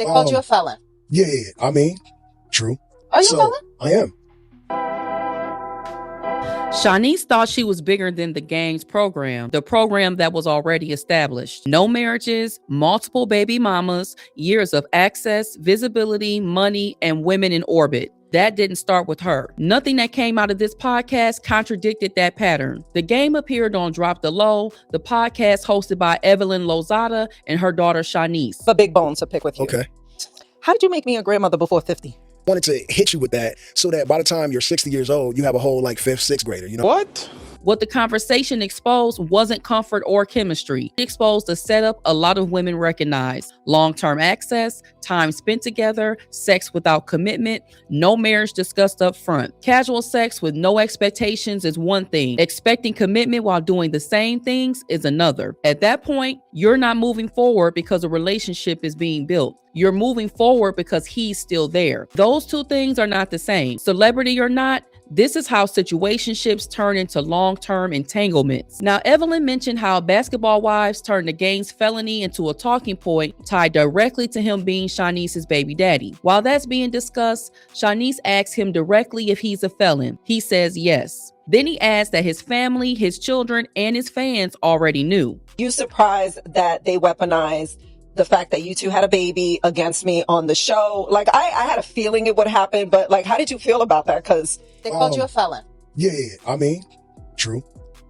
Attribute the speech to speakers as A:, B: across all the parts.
A: They called you a felon.
B: Yeah, I mean, true.
A: Are you a felon?
B: I am.
C: Shaniece thought she was bigger than the gang's program, the program that was already established. No marriages, multiple baby mamas, years of access, visibility, money, and women in orbit. That didn't start with her. Nothing that came out of this podcast contradicted that pattern. The game appeared on Drop the Low, the podcast hosted by Evelyn Lozada and her daughter Shaniece.
D: A big bone to pick with you.
B: Okay.
D: How did you make me a grandmother before 50?
B: Wanted to hit you with that so that by the time you're 60 years old, you have a whole like 5th, 6th grader, you know?
E: What?
C: What the conversation exposed wasn't comfort or chemistry. It exposed a setup a lot of women recognize: long-term access, time spent together, sex without commitment, no marriage discussed up front. Casual sex with no expectations is one thing. Expecting commitment while doing the same things is another. At that point, you're not moving forward because a relationship is being built. You're moving forward because he's still there. Those two things are not the same. Celebrity or not, this is how situationships turn into long-term entanglements. Now, Evelyn mentioned how basketball wives turned the gang's felony into a talking point tied directly to him being Shanice's baby daddy. While that's being discussed, Shaniece asks him directly if he's a felon. He says yes. Then he adds that his family, his children, and his fans already knew.
D: You surprised that they weaponized the fact that you two had a baby against me on the show? Like, I had a feeling it would happen, but like, how did you feel about that? Because
A: they called you a felon.
B: Yeah, I mean, true.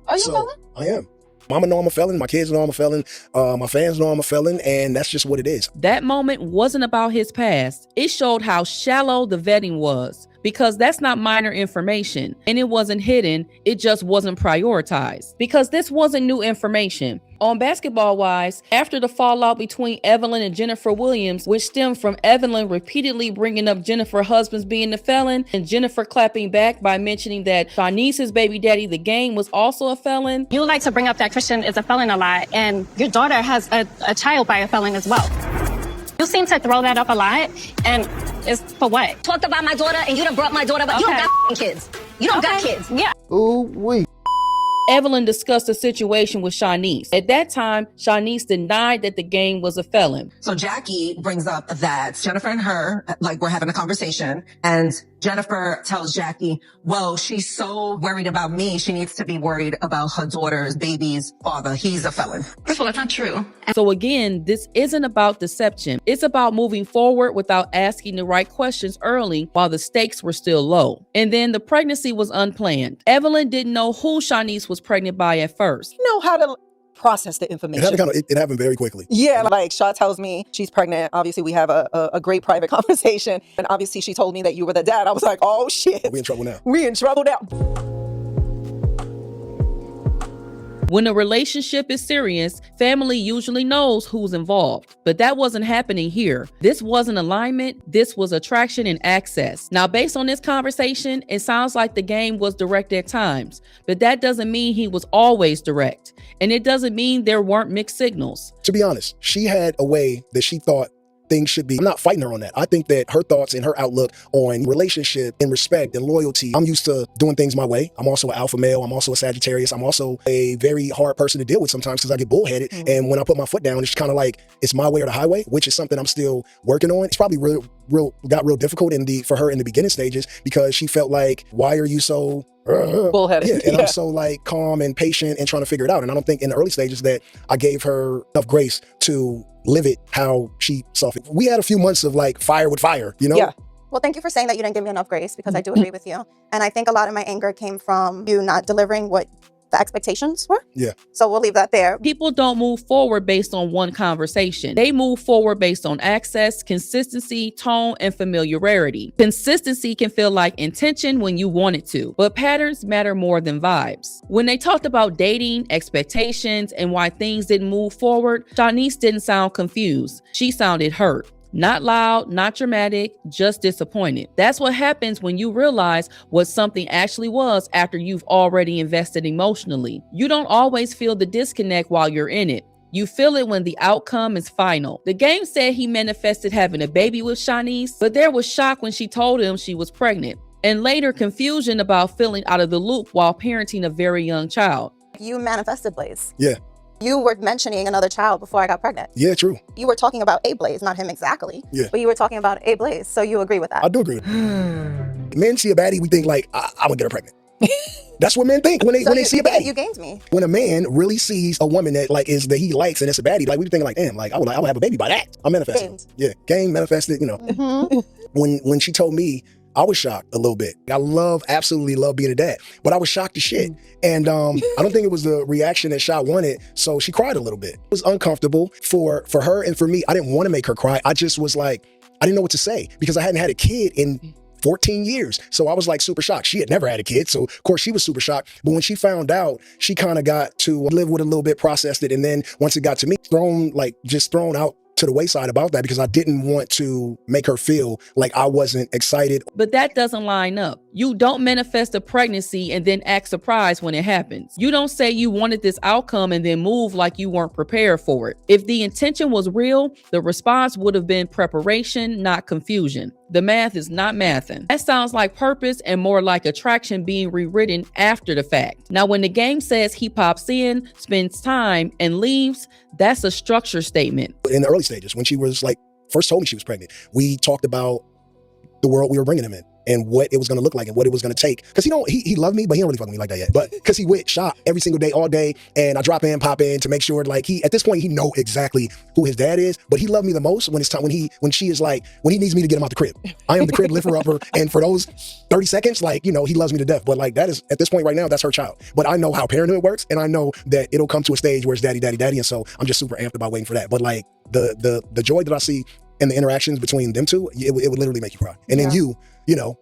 A: Are you a felon?
B: I am. Mama know I'm a felon. My kids know I'm a felon. My fans know I'm a felon. And that's just what it is.
C: That moment wasn't about his past. It showed how shallow the vetting was. Because that's not minor information, and it wasn't hidden, it just wasn't prioritized. Because this wasn't new information. On Basketball Wives, after the fallout between Evelyn and Jennifer Williams, which stemmed from Evelyn repeatedly bringing up Jennifer's husband being the felon, and Jennifer clapping back by mentioning that Shanice's baby daddy, the game, was also a felon.
F: You like to bring up that Christian is a felon a lot, and your daughter has a child by a felon as well. You seem to throw that up a lot, and it's for what?
G: Talked about my daughter, and you done brought my daughter, but you don't got kids. You don't got kids.
F: Yeah.
E: Ooh, wait.
C: Evelyn discussed the situation with Shaniece. At that time, Shaniece denied that the game was a felon.
H: So Jackie brings up that Jennifer and her, like, we're having a conversation, and Jennifer tells Jackie, well, she's so worried about me, she needs to be worried about her daughter's baby's father. He's a felon.
G: First of all, that's not true.
C: So again, this isn't about deception. It's about moving forward without asking the right questions early while the stakes were still low. And then the pregnancy was unplanned. Evelyn didn't know who Shaniece was pregnant by at first.
D: you know how to process the information.
B: It happened very quickly.
D: Yeah, like Shaw tells me she's pregnant. Obviously, we have a great private conversation. And obviously, she told me that you were the dad. I was like, oh, shit.
B: We in trouble now.
D: We in trouble now.
C: When a relationship is serious, family usually knows who's involved. But that wasn't happening here. This wasn't alignment. This was attraction and access. Now, based on this conversation, it sounds like the game was direct at times. But that doesn't mean he was always direct. And it doesn't mean there weren't mixed signals.
B: To be honest, she had a way that she thought things should be. I'm not fighting her on that. I think that her thoughts and her outlook on relationship and respect and loyalty, I'm used to doing things my way. I'm also an alpha male. I'm also a Sagittarius. I'm also a very hard person to deal with sometimes because I get bullheaded. Mm-hmm. And when I put my foot down, it's kind of like, it's my way or the highway, which is something I'm still working on. It's probably got real difficult for her in the beginning stages because she felt like, why are you so
D: bullheaded?
B: Yeah, and I'm so like calm and patient and trying to figure it out. And I don't think in the early stages that I gave her enough grace to live it how she saw it. We had a few months of like fire with fire, you know?
D: Yeah.
I: Well, thank you for saying that you didn't give me enough grace, because I do agree with you. And I think a lot of my anger came from you not delivering what the expectations were.
B: Yeah.
I: So we'll leave that there.
C: People don't move forward based on one conversation. They move forward based on access, consistency, tone, and familiarity. Consistency can feel like intention when you want it to, but patterns matter more than vibes. When they talked about dating, expectations, and why things didn't move forward, Shaniece didn't sound confused. She sounded hurt. Not loud, not dramatic, just disappointed. That's what happens when you realize what something actually was after you've already invested emotionally. You don't always feel the disconnect while you're in it. You feel it when the outcome is final. The game said he manifested having a baby with Shaniece, but there was shock when she told him she was pregnant, and later confusion about feeling out of the loop while parenting a very young child.
I: You manifested Blaze.
B: Yeah.
I: You were mentioning another child before I got pregnant.
B: Yeah, true.
I: You were talking about A Blaze, not him exactly.
B: Yeah.
I: But you were talking about A Blaze, so you agree with that?
B: I do agree with that. Men see a baddie, we think like, I'm gonna get her pregnant. That's what men think when they see a baddie.
I: You gained me.
B: When a man really sees a woman that like that he likes and it's a baddie, like we be thinking like, damn, like I would have a baby by that. I manifested.
I: Gained.
B: Yeah, game manifested. You know, when she told me, I was shocked a little bit. I absolutely love being a dad, but I was shocked as shit. And I don't think it was the reaction that Shot wanted. So she cried a little bit. It was uncomfortable for her and for me. I didn't want to make her cry. I just was like, I didn't know what to say because I hadn't had a kid in 14 years. So I was like super shocked. She had never had a kid. So of course she was super shocked. But when she found out, she kind of got to live with it a little bit, processed it. And then once it got to me, thrown out to the wayside about that because I didn't want to make her feel like I wasn't excited.
C: But that doesn't line up. You don't manifest a pregnancy and then act surprised when it happens. You don't say you wanted this outcome and then move like you weren't prepared for it. If the intention was real, the response would have been preparation, not confusion. The math is not mathing. That sounds like purpose and more like attraction being rewritten after the fact. Now, when the game says he pops in, spends time, and leaves, that's a structure statement.
B: In the early stages, when she was like, first told me she was pregnant, we talked about the world we were bringing him in and what it was going to look like and what it was going to take. Because he loved me, but he don't really fuck with me like that yet. But because he with Shop every single day, all day, and I drop in, pop in to make sure like at this point, he know exactly who his dad is, but he loved me the most when it's time, when he needs me to get him out the crib. I am the crib lifter upper, and for those 30 seconds, like, he loves me to death. But like that is, at this point right now, that's her child. But I know how parenthood works, and I know that it'll come to a stage where it's daddy, daddy, daddy, and so I'm just super amped about waiting for that. But like the joy that I see in the interactions between them two, it would literally make you cry. And then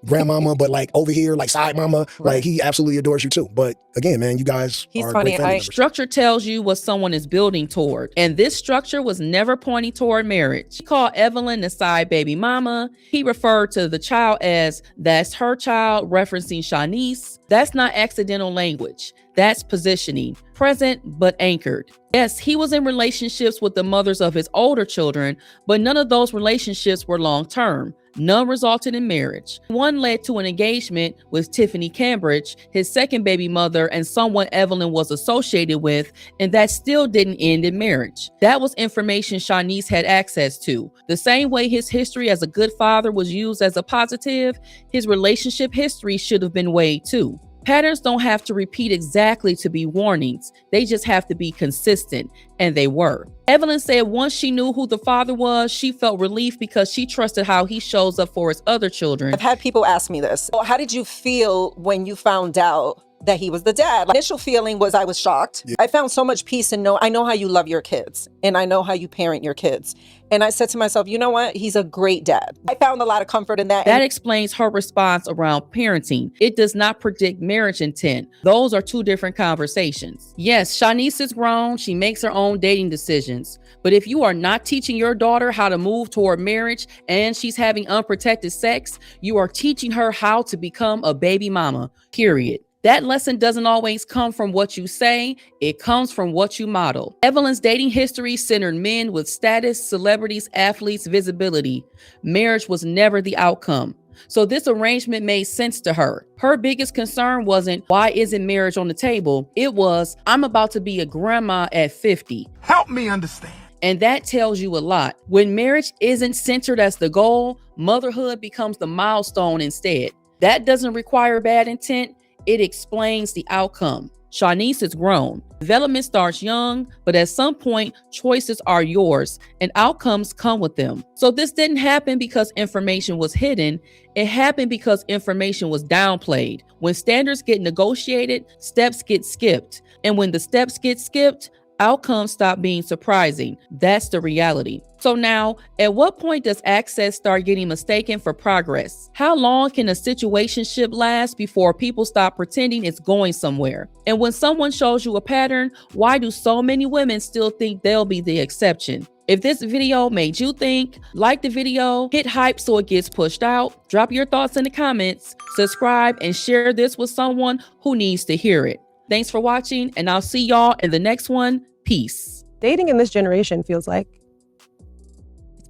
B: grandmama, but like over here, like side mama, like he absolutely adores you too. But again, man, you guys are great family members.
C: Structure tells you what someone is building toward. And this structure was never pointing toward marriage. He called Evelyn the side baby mama. He referred to the child as that's her child, referencing Shaniece. That's not accidental language. That's positioning, present but anchored. Yes, he was in relationships with the mothers of his older children, but none of those relationships were long-term. None resulted in marriage. One led to an engagement with Tiffany Cambridge, his second baby mother, and someone Evelyn was associated with, and that still didn't end in marriage. That was information Shaniece had access to. The same way his history as a good father was used as a positive, his relationship history should have been weighed too. Patterns don't have to repeat exactly to be warnings. They just have to be consistent, and they were. Evelyn said once she knew who the father was, she felt relief because she trusted how he shows up for his other children.
D: I've had people ask me this. How did you feel when you found out that he was the dad? My initial feeling was I was shocked. Yeah. I found so much peace in I know how you love your kids, and I know how you parent your kids. And I said to myself, you know what? He's a great dad. I found a lot of comfort in that.
C: That explains her response around parenting. It does not predict marriage intent. Those are two different conversations. Yes, Shaniece is grown. She makes her own dating decisions. But if you are not teaching your daughter how to move toward marriage and she's having unprotected sex, you are teaching her how to become a baby mama, period. That lesson doesn't always come from what you say, it comes from what you model. Evelyn's dating history centered men with status, celebrities, athletes, visibility. Marriage was never the outcome. So this arrangement made sense to her. Her biggest concern wasn't, why isn't marriage on the table? It was, I'm about to be a grandma at 50.
E: Help me understand.
C: And that tells you a lot. When marriage isn't centered as the goal, motherhood becomes the milestone instead. That doesn't require bad intent. It explains the outcome. Shaniece is grown. Development starts young, but at some point, choices are yours and outcomes come with them. So this didn't happen because information was hidden. It happened because information was downplayed. When standards get negotiated, steps get skipped. And when the steps get skipped, outcomes stop being surprising. That's the reality. So now, at what point does access start getting mistaken for progress? How long can a situationship last before people stop pretending it's going somewhere? And when someone shows you a pattern, why do so many women still think they'll be the exception? If this video made you think, like the video, hit hype so it gets pushed out, drop your thoughts in the comments, subscribe, and share this with someone who needs to hear it. Thanks for watching, and I'll see y'all in the next one. Peace.
J: Dating in this generation feels like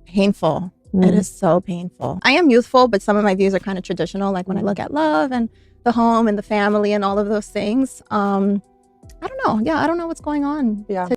I: painful. It is so painful. I am youthful, but some of my views are kind of traditional, like when I look at love and the home and the family and all of those things. I don't know. Yeah, I don't know what's going on.
J: Yeah.